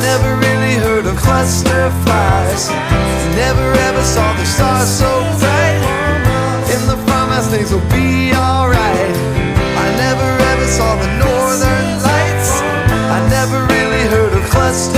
never really heard of cluster flies. Never ever saw the stars so bright. In the farmhouse things will be alright. I never ever saw the northern lights. I never really heard of cluster